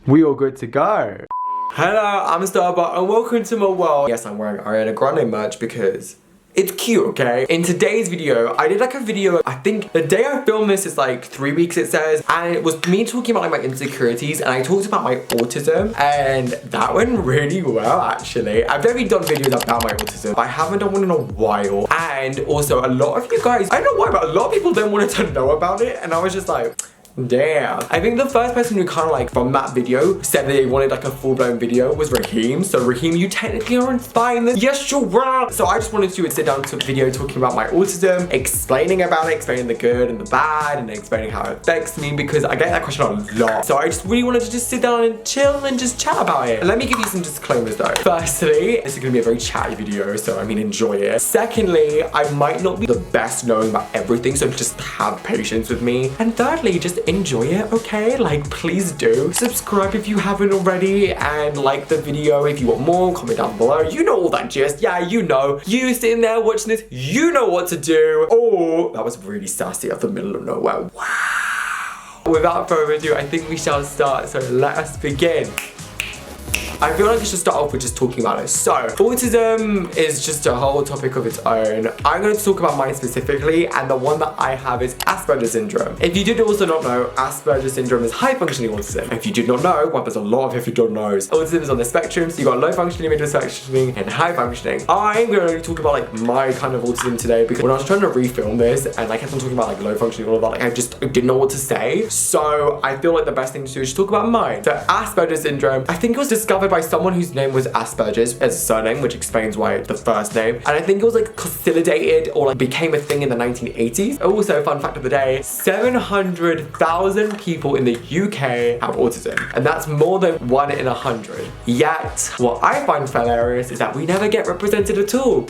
We all good to go. Hello, I'm Styleboy and welcome to my world. Yes, I'm wearing Ariana Grande merch because it's cute, okay? In today's video, I did like a video, I think the day I filmed this is like 3 weeks it says, and it was me talking about like my insecurities, and I talked about my autism, and that went really well actually. I've never done videos about my autism, but I haven't done one in a while, and also a lot of you guys, I don't know why, but a lot of people don't want to know about it, and I was just like, damn. I think the first person who kind of like from that video said that they wanted like a full-blown video was Raheem. So Raheem, you technically are inspiring this. Yes, you were. So I just wanted to sit down to a video talking about my autism, explaining about it, explaining the good and the bad, and explaining how it affects me because I get that question a lot. So I just really wanted to just sit down and chill and just chat about it. And let me give you some disclaimers though. Firstly, this is gonna be a very chatty video, so I mean enjoy it. Secondly, I might not be the best knowing about everything, so just have patience with me. And thirdly, just enjoy it, okay? Like, please do. Subscribe if you haven't already, and like the video if you want more, comment down below. You know all that gist. Yeah, you know. You sitting there watching this, you know what to do. Oh, that was really sassy out the middle of nowhere. Wow. Without further ado, I think we shall start, so let us begin. I feel like I should start off with just talking about it. So, autism is just a whole topic of its own. I'm going to talk about mine specifically, and the one that I have is Asperger Syndrome. If you did also not know, Asperger Syndrome is high-functioning autism. If you did not know, well, there's a lot of if you don't know. Autism is on the spectrum, so you got low-functioning, middle-functioning, and high-functioning. I'm going to talk about like my kind of autism today because when I was trying to refilm this, and I kept on talking about like low-functioning and all of that, like I didn't know what to say. So, I feel like the best thing to do is talk about mine. So, Asperger Syndrome, I think it was discovered by someone whose name was Asperger's as a surname, which explains why the first name. And I think it was like consolidated or like became a thing in the 1980s. Also, fun fact of the day, 700,000 people in the UK have autism. And that's more than 1 in 100. Yet, what I find hilarious is that we never get represented at all.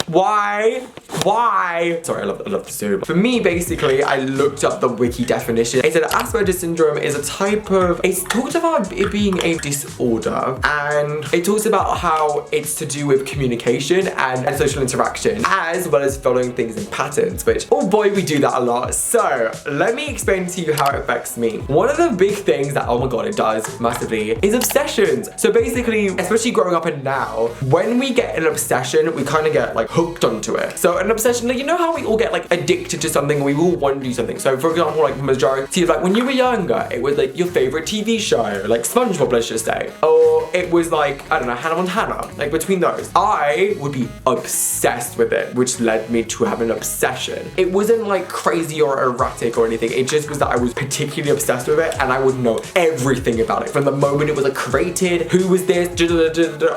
Why? Why? Sorry, I love the zoom. For me, basically, I looked up the wiki definition. It said Asperger Syndrome is a type of, it's talked about it being a disorder, and it talks about how it's to do with communication and social interaction, as well as following things in patterns, which, oh boy, we do that a lot. So, let me explain to you how it affects me. One of the big things that, oh my god, it does massively, is obsessions. So basically, especially growing up and now, when we get an obsession, we kind of get like hooked onto it. So an obsession, like, you know how we all get like addicted to something and we all want to do something. So for example, like majority of like when you were younger, it was like your favorite TV show, like SpongeBob, let's just say. Or it was like, I don't know, Hannah Montana. Like between those, I would be obsessed with it, which led me to have an obsession. It wasn't like crazy or erratic or anything. It just was that I was particularly obsessed with it and I would know everything about it. From the moment it was like created, who was this,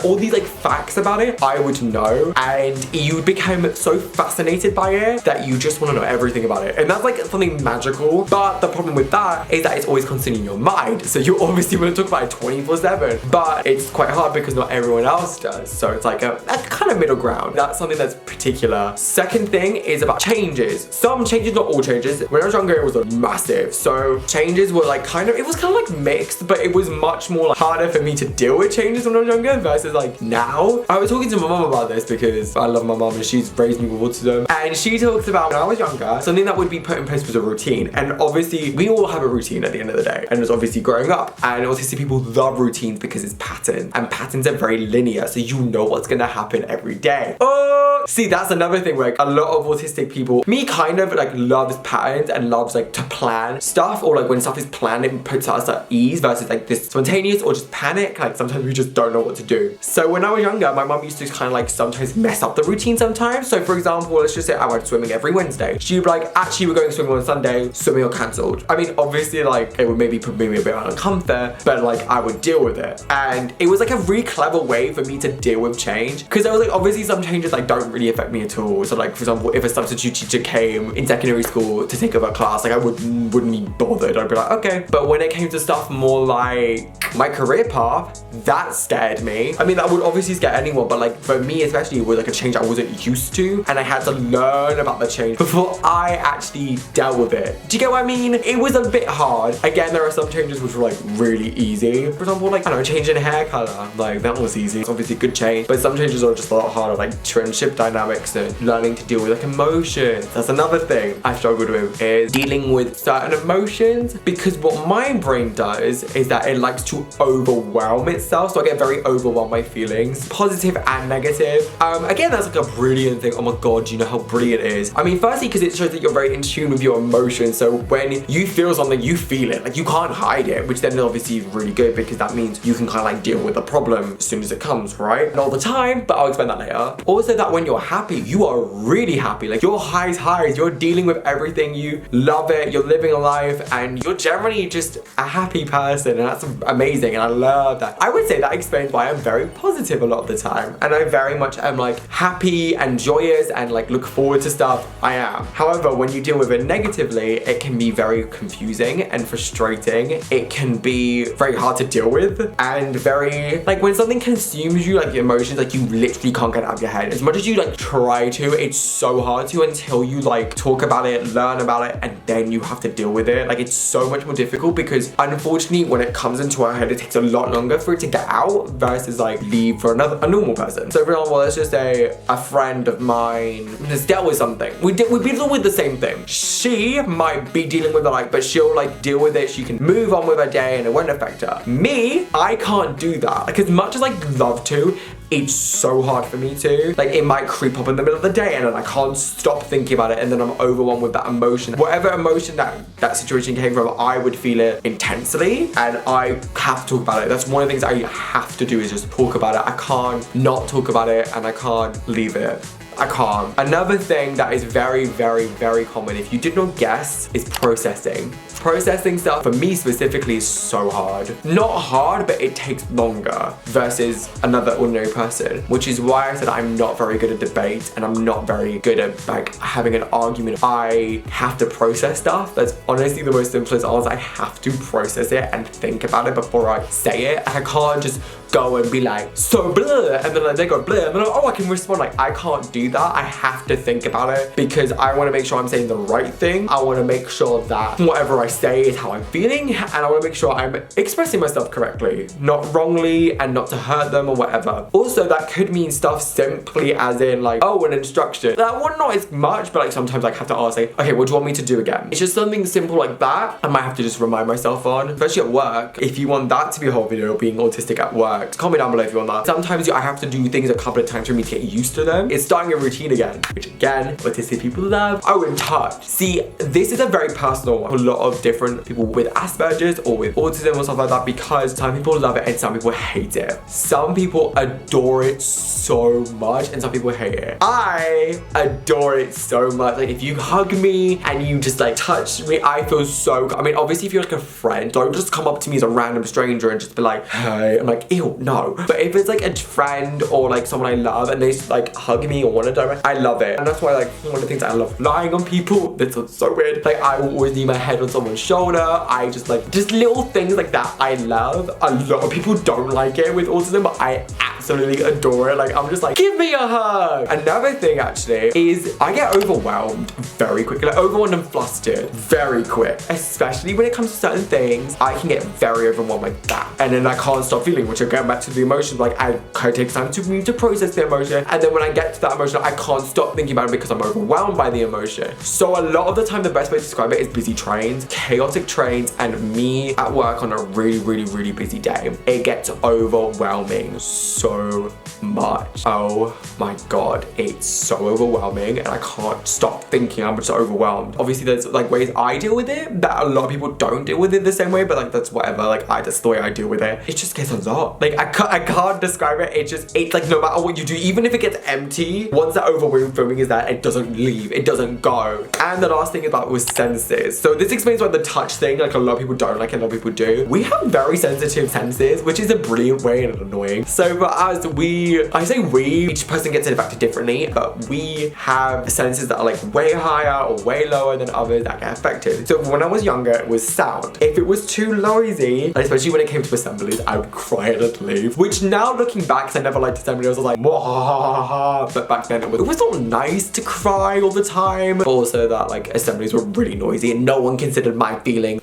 all these like facts about it, I would know. And you become so fascinated by it that you just want to know everything about it. And that's like something magical. But the problem with that is that it's always constantly in your mind. So you obviously want to talk about it 24/7. But it's quite hard because not everyone else does. So it's like a kind of middle ground. That's something that's particular. Second thing is about changes. Some changes, not all changes. When I was younger, it was massive. So changes were like it was kind of like mixed, but it was much more like harder for me to deal with changes when I was younger versus like now. I was talking to my mom about this because I love my mom and she's raised me with autism, and she talks about when I was younger, something that would be put in place was a routine. And obviously we all have a routine at the end of the day, and it's obviously growing up, and autistic people love routines because it's pattern, and patterns are very linear, so you know what's gonna happen every day. Oh, see, that's another thing where like, a lot of autistic people, me kind of like loves patterns and loves like to plan stuff, or like when stuff is planned it puts us at ease versus like this spontaneous or just panic. Like sometimes we just don't know what to do. So when I was younger, my mom used to kind of like sometimes mess up the routine sometimes. So for example, let's just say I went swimming every Wednesday. She'd be like, actually we're going swimming on Sunday, swimming are cancelled. I mean, obviously like it would maybe put me a bit of uncomfort, but like I would deal with it. And it was like a really clever way for me to deal with change. Because I was like, obviously some changes like don't really affect me at all. So like for example, if a substitute teacher came in secondary school to take over a class, like I wouldn't be bothered. I'd be like, okay. But when it came to stuff more like my career path, that scared me. I mean, that would obviously scare anyone, but like for me especially, it was like a change I wasn't used to, and I had to learn about the change before I actually dealt with it. Do you get what I mean? It was a bit hard. Again, there are some changes which were like really easy. For example, like, I don't know, changing hair hair color. Like, that was easy. It's obviously a good change, but some changes are just a lot harder, like friendship dynamics and learning to deal with like emotions. That's another thing I've struggled with, is dealing with certain emotions, because what my brain does is that it likes to overwhelm itself. So I get very overwhelmed by feelings, positive and negative. Again, that's like a brilliant thing. Oh my god, do you know how brilliant it is? I mean, firstly, because it shows that you're very in tune with your emotions. So when you feel something, you feel it. Like, you can't hide it, which then obviously is really good, because that means you can kind of like deal with the problem as soon as it comes, right? Not all the time, but I'll explain that later. Also, that when you're happy, you are really happy. Like, your highs, you're dealing with everything, you love it, you're living a life, and you're generally just a happy person, and that's amazing, and I love that. I would say that explains why I'm very positive a lot of the time, and I very much am like happy and joyous and like look forward to stuff. I am. However, when you deal with it negatively, it can be very confusing and frustrating. It can be very hard to deal with, and very, like, when something consumes you, like your emotions, like you literally can't get it out of your head. As much as you like try to, it's so hard to, until you like talk about it, learn about it, and then you have to deal with it. Like, it's so much more difficult, because unfortunately when it comes into our head, it takes a lot longer for it to get out versus like leave for a normal person. So for example, let's just say a friend of mine has dealt with something. We've been dealing with the same thing. She might be dealing with it, like, but she'll like deal with it. She can move on with her day and it won't affect her. Me, I can't do that. Like, as much as I love to, it's so hard for me to. Like, it might creep up in the middle of the day, and then I can't stop thinking about it, and then I'm overwhelmed with that emotion. Whatever emotion that situation came from, I would feel it intensely, and I have to talk about it. That's one of the things I have to do, is just talk about it. I can't not talk about it, and I can't leave it. I can't. Another thing that is very, very, very common, if you did not guess, is processing. Processing stuff, for me specifically, is so hard. Not hard, but it takes longer versus another ordinary person, which is why I said I'm not very good at debate, and I'm not very good at like having an argument. I have to process stuff. That's honestly the most simplest answer. I have to process it and think about it before I say it. I can't just go and be like, so blah, and then they go blah, and then oh, I can respond. Like, I can't do that. I have to think about it, because I want to make sure I'm saying the right thing. I want to make sure that whatever I say is how I'm feeling, and I want to make sure I'm expressing myself correctly, not wrongly, and not to hurt them or whatever. Also, that could mean stuff simply as in like, oh, an instruction. That one, not as much, but like sometimes I have to ask, like, okay, what do you want me to do again? It's just something simple like that. I might have to just remind myself on, especially at work. If you want that to be a whole video, being autistic at work, comment down below if you want that. Sometimes I have to do things a couple of times for me to get used to them. It's starting a routine again, which again, autistic people love. Oh, and touch. See, this is a very personal one. A lot of different people with Asperger's or with autism or stuff like that, because some people love it and some people hate it. Some people adore it so much and some people hate it. I adore it so much. Like, if you hug me and you just like touch me, I feel so good. I mean, obviously if you're like a friend, don't just come up to me as a random stranger and just be like, hey. I'm like, ew, no. But if it's like a friend or like someone I love and they just like hug me or want to direct, I love it. And that's why, like, one of the things I love, lying on people. That's so weird. Like, I will always leave my head on someone's shoulder. I just like, just little things like that I love. A lot of people don't like it with autism, but I absolutely adore it. Like, I'm just like, give me a hug. Another thing actually is I get overwhelmed very quickly, like overwhelmed and flustered very quick, especially when it comes to certain things. I can get very overwhelmed like that, and then I can't stop feeling, which again, back to the emotions, like it takes time to me to process the emotion, and then when I get to that emotion, I can't stop thinking about it because I'm overwhelmed by the emotion. So a lot of the time, the best way to describe it is busy trains, chaotic trains, and me at work on a really, really, really busy day. It gets overwhelming so much. Oh my god, it's so overwhelming, and I can't stop thinking. I'm just overwhelmed. Obviously, there's like ways I deal with it that a lot of people don't deal with it the same way, but like that's whatever. Like that's the way I deal with it. It just gets a lot. Like I can't describe it. It's like no matter what you do, even if it gets empty, once that overwhelming is that, it doesn't leave, it doesn't go. And the last thing about was senses. So this explains why the touch thing, like a lot of people don't like it, a lot of people do. We have very sensitive senses, which is a brilliant way and annoying. So for us, each person gets it affected differently, but we have senses that are like way higher or way lower than others that get affected. So when I was younger, it was sound. If it was too noisy, especially when it came to assemblies, I would cry and I'd leave. Which now looking back, because I never liked assemblies, I was like, Mwah. But back then it was not nice to cry all the time. But also that like assemblies were really noisy and no one considered my feeling.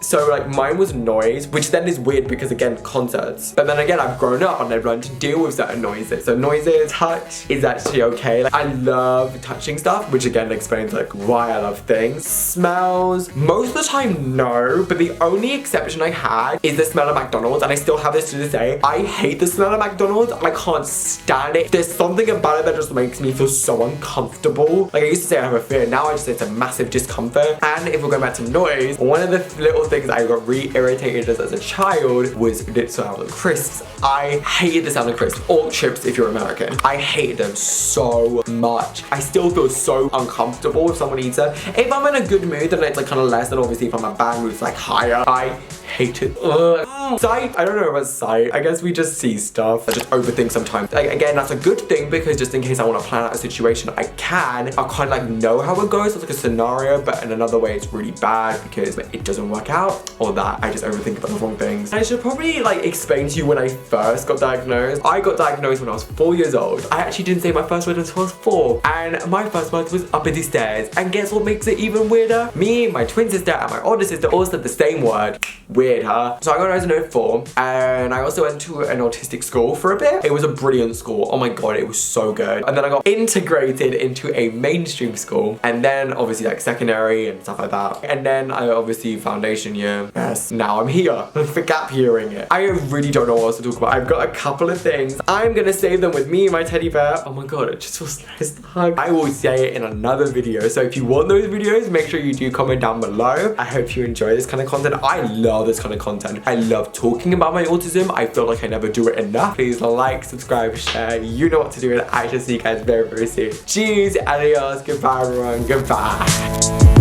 So like mine was noise, which then is weird because again, concerts. But then again, I've grown up and I've learned to deal with certain noises. So noises, touch is actually okay. Like, I love touching stuff, which again explains like why I love things. Smells, most of the time no, but the only exception I had is the smell of McDonald's, and I still have this to this day. I hate the smell of McDonald's. I can't stand it. There's something about it that just makes me feel so uncomfortable. Like I used to say I have a fear, now I just say it's a massive discomfort. And if we're going back to noise, one of the little things I got really irritated as a child was the sound of crisps. I hated the sound of crisps, or chips if you're American. I hated them so much. I still feel so uncomfortable if someone eats it. If I'm in a good mood, then it's like kind of less, and obviously if I'm in a bad mood, it's like higher. I hate it. Sight, I don't know about sight. I guess we just see stuff. I just overthink sometimes. Like, again, that's a good thing because just in case I want to plan out a situation, I kind of like know how it goes. It's like a scenario, but in another way, it's really bad because it doesn't work out, or that I just overthink about the wrong things. I should probably like explain to you when I first got diagnosed. I got diagnosed when I was 4 years old. I actually didn't say my first word until I was 4, and my first word was up in the stairs. And guess what makes it even weirder? Me, my twin sister, and my older sister all said the same word. Weird, huh? So I got diagnosed in 04, and I also went to an autistic school for a bit. It was a brilliant school. Oh my god, it was so good. And then I got integrated into a mainstream school, and then obviously like secondary and stuff like that. And then I obviously foundation year. Yes, now I'm here for gap yearing it. I really don't know what else to talk about. I've got a couple of things. I'm gonna save them with me and my teddy bear. Oh my god, it just feels nice to hug. I will say it in another video. So if you want those videos, make sure you do comment down below. I hope you enjoy this kind of content. I love this kind of content. I love talking about my autism. I feel like I never do it enough. Please like, subscribe, share. You know what to do, and I shall see you guys very, very soon. Cheers, adios, goodbye everyone, goodbye.